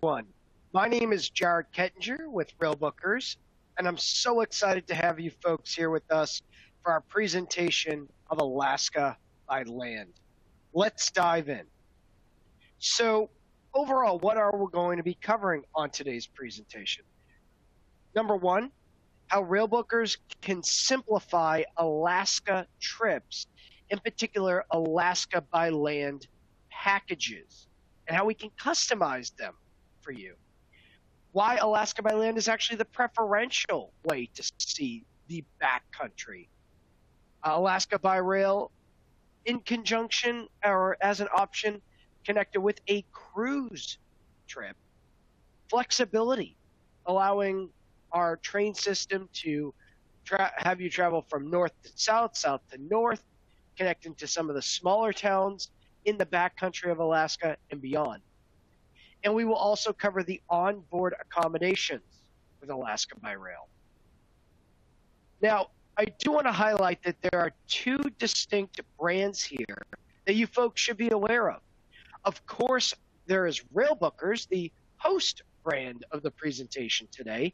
everyone. My name is Jared Kettinger with Railbookers, and I'm so excited to have you folks here with us for our presentation of Alaska by land. Let's dive in. So, overall, what are we going to be covering on today's presentation? Number one, how Railbookers can simplify Alaska trips, in particular Alaska by land packages, and how we can customize them for you. Why Alaska by land is actually the preferential way to see the backcountry. Alaska by rail in conjunction or as an option connected with a cruise trip. Flexibility, allowing our train system to have you travel from north to south, south to north, connecting to some of the smaller towns in the backcountry of Alaska and beyond. And we will also cover the onboard accommodations with Alaska by rail. Now, I do want to highlight that there are two distinct brands here that you folks should be aware of. Of course, there is Railbookers, the host brand of the presentation today.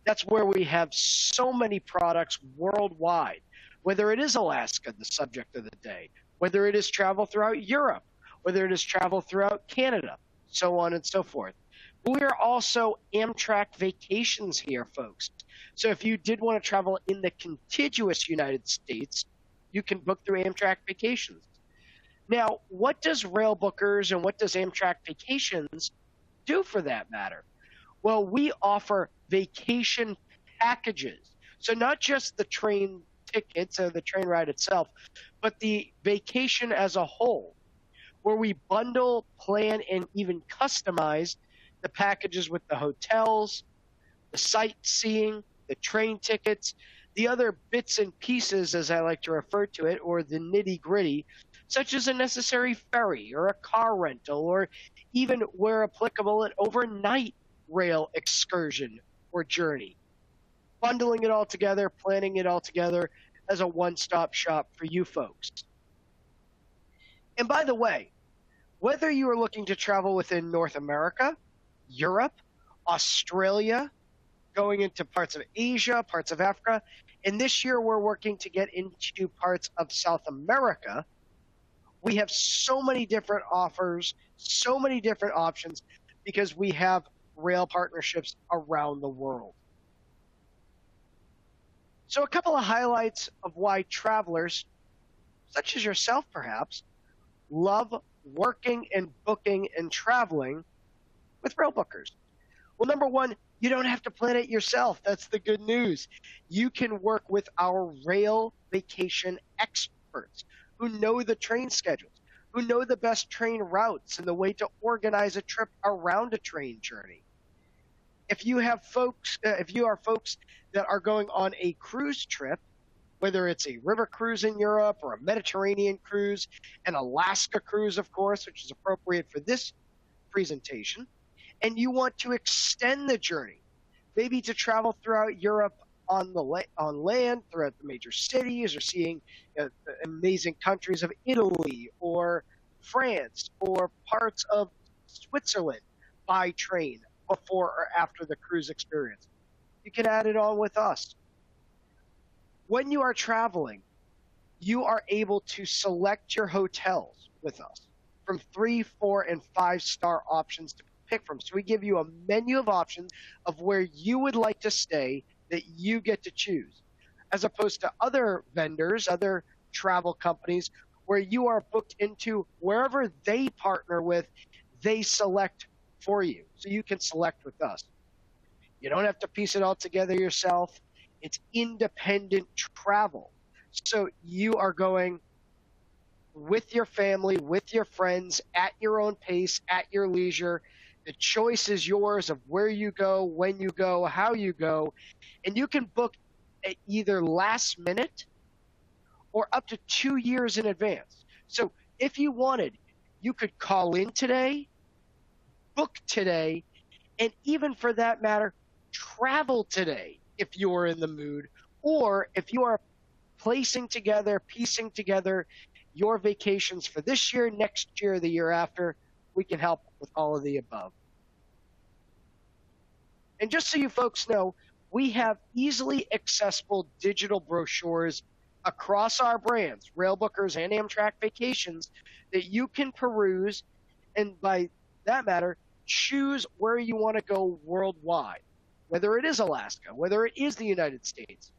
That's where we have so many products worldwide, whether it is Alaska, the subject of the day, whether it is travel throughout Europe, whether it is travel throughout Canada, so on and so forth. But we are also Amtrak vacations here, folks. So if you did want to travel in the contiguous United States, you can book through Amtrak vacations. Now, what does Railbookers and what does Amtrak vacations do for that matter? Well, we offer vacation packages. So not just the train tickets or the train ride itself, but the vacation as a whole, where we bundle, plan, and even customize the packages with the hotels, the sightseeing, the train tickets, the other bits and pieces, as I like to refer to it, or the nitty-gritty, such as a necessary ferry or a car rental, or even, where applicable, an overnight rail excursion or journey. Bundling it all together, planning it all together as a one-stop shop for you folks. And by the way, whether you are looking to travel within North America, Europe, Australia, going into parts of Asia, parts of Africa, and this year we're working to get into parts of South America, we have so many different offers, so many different options, because we have rail partnerships around the world. So a couple of highlights of why travelers, such as yourself perhaps, love working and booking and traveling with Railbookers. Well, number one, you don't have to plan it yourself. That's the good news. You can work with our rail vacation experts who know the train schedules, who know the best train routes and the way to organize a trip around a train journey. If you are folks that are going on a cruise trip, whether it's a river cruise in Europe or a Mediterranean cruise, an Alaska cruise, of course, which is appropriate for this presentation, and you want to extend the journey, maybe to travel throughout Europe on land, throughout the major cities, or seeing the amazing countries of Italy or France or parts of Switzerland by train before or after the cruise experience, you can add it on with us. When you are traveling, you are able to select your hotels with us from 3, 4, and 5-star options to pick from. So we give you a menu of options of where you would like to stay that you get to choose, as opposed to other vendors, other travel companies, where you are booked into wherever they partner with, they select for you. So you can select with us. You don't have to piece it all together yourself. It's independent travel. So you are going with your family, with your friends, at your own pace, at your leisure. The choice is yours of where you go, when you go, how you go. And you can book either last minute or up to 2 years in advance. So if you wanted, you could call in today, book today, and even for that matter, travel today if you are in the mood, or if you are piecing together your vacations for this year, next year, the year after, we can help with all of the above. And just so you folks know, we have easily accessible digital brochures across our brands, Railbookers and Amtrak Vacations, that you can peruse and, by that matter, choose where you want to go worldwide, whether it is Alaska, whether it is the United States,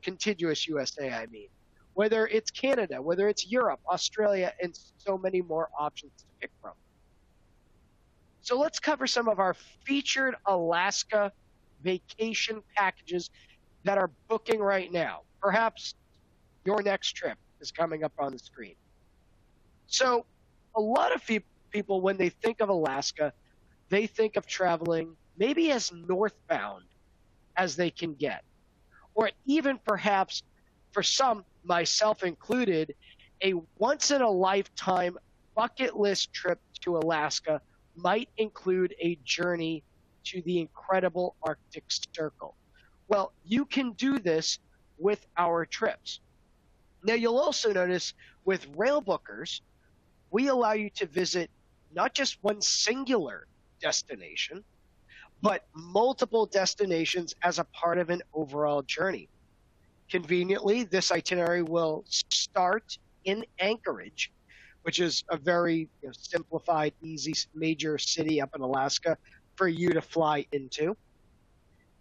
contiguous USA, I mean, whether it's Canada, whether it's Europe, Australia, and so many more options to pick from. So let's cover some of our featured Alaska vacation packages that are booking right now. Perhaps your next trip is coming up on the screen. So a lot of people, when they think of Alaska, they think of traveling maybe as northbound as they can get, or even perhaps, for some, myself included, a once-in-a-lifetime bucket list trip to Alaska might include a journey to the incredible Arctic Circle. Well, you can do this with our trips. Now, you'll also notice with Railbookers, we allow you to visit not just one singular destination, but multiple destinations as a part of an overall journey. Conveniently, this itinerary will start in Anchorage, which is a very simplified, easy major city up in Alaska for you to fly into.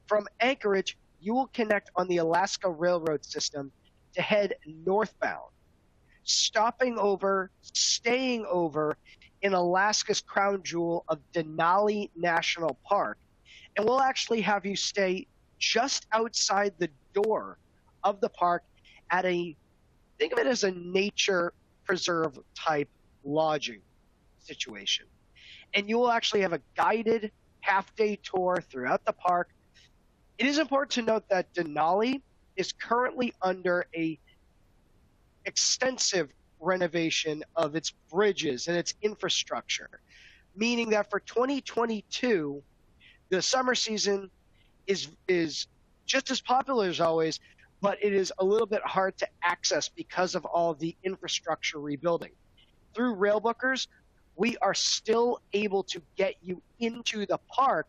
From Anchorage, you will connect on the Alaska Railroad system to head northbound, staying over in Alaska's crown jewel of Denali National Park. And we'll actually have you stay just outside the door of the park at think of it as a nature preserve type lodging situation. And you will actually have a guided half-day tour throughout the park. It is important to note that Denali is currently under a extensive renovation of its bridges and its infrastructure, meaning that for 2022, the summer season is just as popular as always, but it is a little bit hard to access because of all the infrastructure rebuilding. Through Railbookers, we are still able to get you into the park,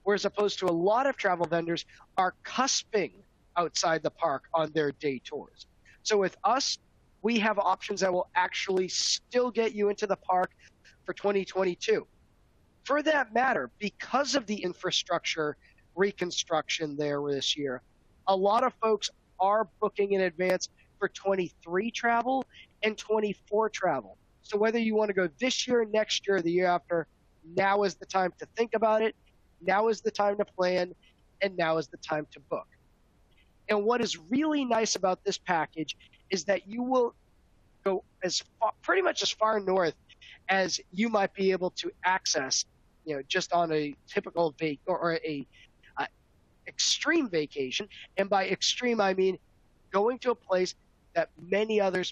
whereas opposed to a lot of travel vendors are cusping outside the park on their day tours. So with us, we have options that will actually still get you into the park for 2022. For that matter, because of the infrastructure reconstruction there this year, a lot of folks are booking in advance for 23 travel and 24 travel. So whether you want to go this year, next year, or the year after, now is the time to think about it, now is the time to plan, and now is the time to book. And what is really nice about this package is that you will go pretty much as far north as you might be able to access, just on a typical extreme vacation. And by extreme, I mean going to a place that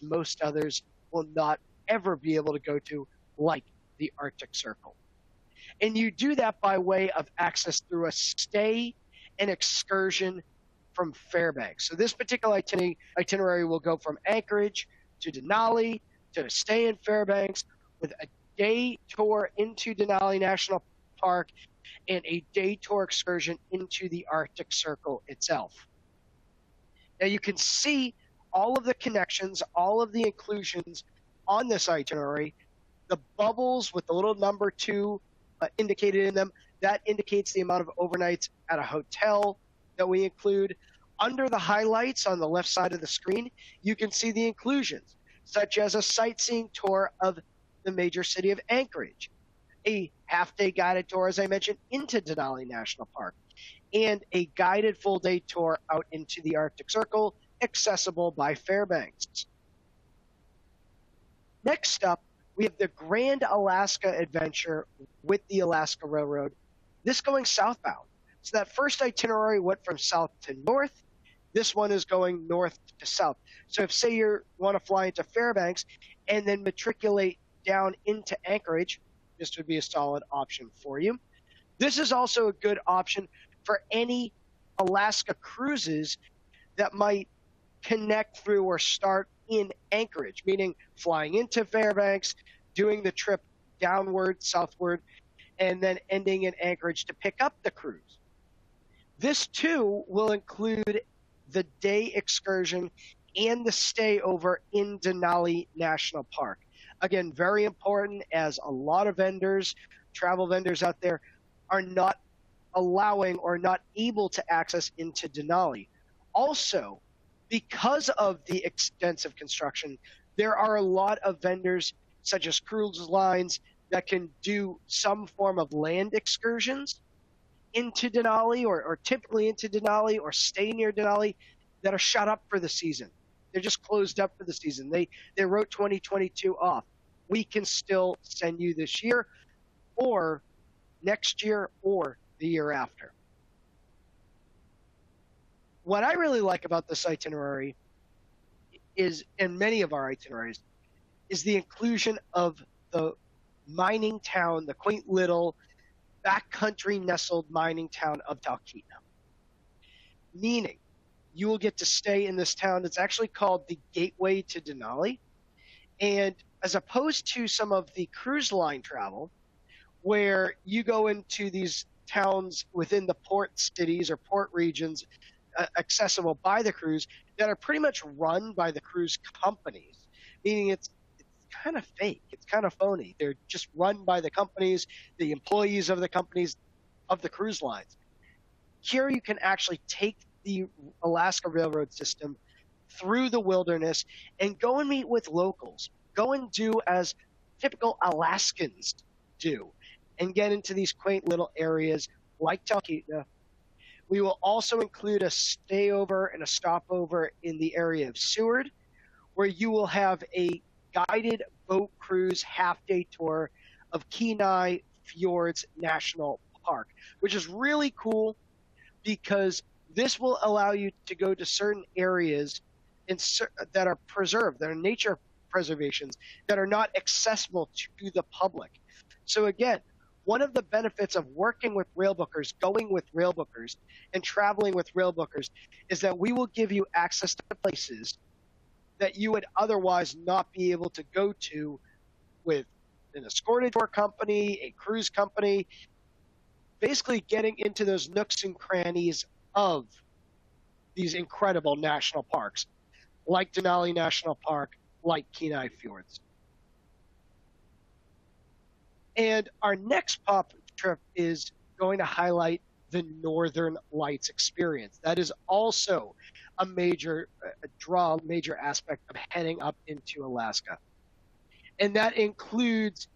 most others will not ever be able to go to, like the Arctic Circle. And you do that by way of access through a stay and excursion from Fairbanks. So this particular itinerary will go from Anchorage to Denali to a stay in Fairbanks with a day tour into Denali National Park and a day tour excursion into the Arctic Circle itself. Now you can see all of the connections, all of the inclusions on this itinerary. The bubbles with the little number 2 indicated in them, that indicates the amount of overnights at a hotel that we include. Under the highlights on the left side of the screen, you can see the inclusions, such as a sightseeing tour of the major city of Anchorage, a half-day guided tour, as I mentioned, into Denali National Park, and a guided full-day tour out into the Arctic Circle, accessible by Fairbanks. Next up, we have the Grand Alaska Adventure with the Alaska Railroad, this going southbound. So that first itinerary went from south to north. This one is going north to south. So if, say, you want to fly into Fairbanks and then matriculate down into Anchorage, this would be a solid option for you. This is also a good option for any Alaska cruises that might connect through or start in Anchorage, meaning flying into Fairbanks, doing the trip downward, southward, and then ending in Anchorage to pick up the cruise. This too will include the day excursion and the stay over in Denali National Park. Again, very important, as a lot of vendors, travel vendors out there, are not allowing or not able to access into Denali. Also, because of the extensive construction, there are a lot of vendors, such as cruise lines, that can do some form of land excursions into Denali, or typically into Denali, or stay near Denali, that are shut up for the season. They're just closed up for the season. They wrote 2022 off. We can still send you this year, or next year, or the year after. What I really like about this itinerary is, and many of our itineraries, is the inclusion of the mining town, the quaint little backcountry nestled mining town of Talkeetna. Meaning, you will get to stay in this town that's actually called the Gateway to Denali. And as opposed to some of the cruise line travel, where you go into these towns within the port cities or port regions accessible by the cruise, that are pretty much run by the cruise companies, meaning it's kind of fake. It's kind of phony. They're just run by the companies, the employees of the companies, of the cruise lines. Here you can actually take the Alaska Railroad system through the wilderness and go and meet with locals. Go and do as typical Alaskans do and get into these quaint little areas like Talkeetna. We will also include a stayover and a stopover in the area of Seward, where you will have a guided boat cruise half-day tour of Kenai Fjords National Park, which is really cool because this will allow you to go to certain areas that are preserved, that are nature preservations, that are not accessible to the public. So again, one of the benefits of working with Railbookers, going with Railbookers, and traveling with Railbookers is that we will give you access to places that you would otherwise not be able to go to with an escorted tour company, a cruise company, basically getting into those nooks and crannies of these incredible national parks, like Denali National Park, like Kenai Fjords. And our next pop trip is going to highlight the Northern Lights experience. That is also a major major aspect of heading up into Alaska. And that includes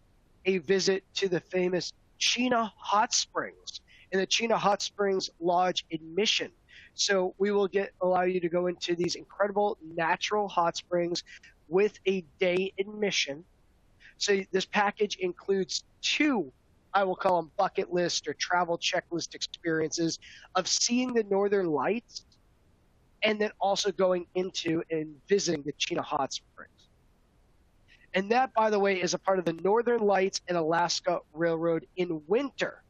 a visit to the famous Chena Hot Springs and the Chena Hot Springs Lodge admission. So we will allow you to go into these incredible natural hot springs with a day admission. So this package includes two, I will call them bucket list or travel checklist experiences of seeing the Northern Lights, and then also going into and visiting the Chena Hot Springs. And that, by the way, is a part of the Northern Lights and Alaska Railroad in winter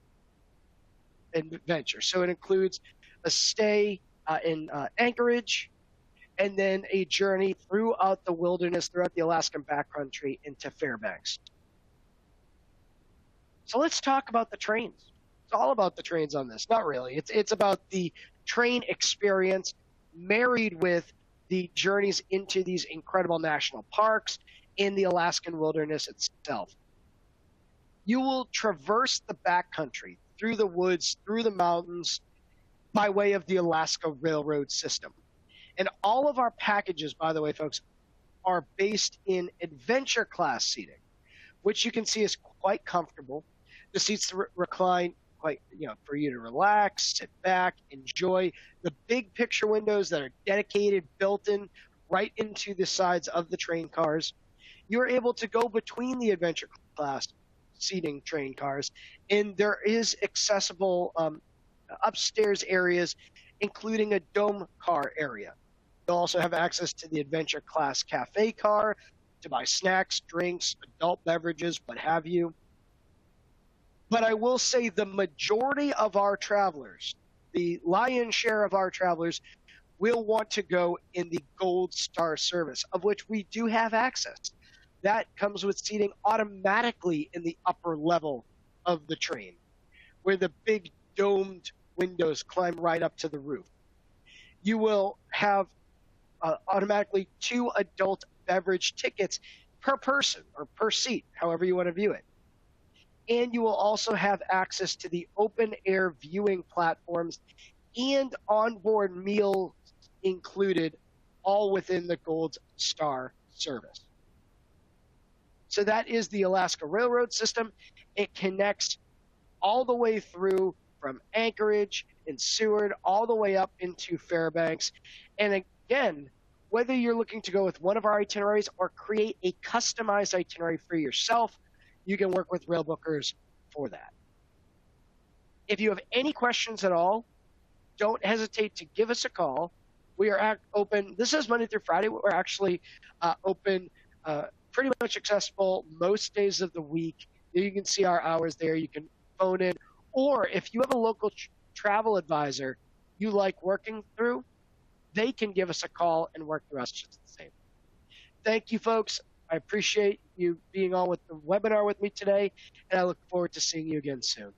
adventure. So it includes a stay in Anchorage, and then a journey throughout the wilderness, throughout the Alaskan backcountry into Fairbanks. So let's talk about the trains. It's all about the trains on this. Not really. It's about the train experience married with the journeys into these incredible national parks in the Alaskan wilderness itself. You will traverse the backcountry, through the woods, through the mountains, by way of the Alaska Railroad system. And all of our packages, by the way, folks, are based in adventure class seating, which you can see is quite comfortable. The seats recline quite, for you to relax, sit back, enjoy. The big picture windows that are dedicated, built in right into the sides of the train cars. You're able to go between the adventure class seating train cars, and there is accessible upstairs areas, including a dome car area. You'll also have access to the adventure class cafe car to buy snacks, drinks, adult beverages, what have you. But I will say the majority of our travelers, the lion's share of our travelers, will want to go in the Gold Star service, of which we do have access. That comes with seating automatically in the upper level of the train, where the big domed windows climb right up to the roof. You will have automatically 2 adult beverage tickets per person or per seat, however you want to view it. And you will also have access to the open air viewing platforms and onboard meals included, all within the Gold Star service. So that is the Alaska Railroad system. It connects all the way through from Anchorage and Seward all the way up into Fairbanks. And again, whether you're looking to go with one of our itineraries or create a customized itinerary for yourself, you can work with Railbookers for that. If you have any questions at all, don't hesitate to give us a call. We are open. This is Monday through Friday. We're actually open, pretty much accessible most days of the week. You can see our hours there. You can phone in. Or if you have a local travel advisor you like working through, they can give us a call and work through us just the same. Thank you, folks. I appreciate you being on with the webinar with me today, and I look forward to seeing you again soon.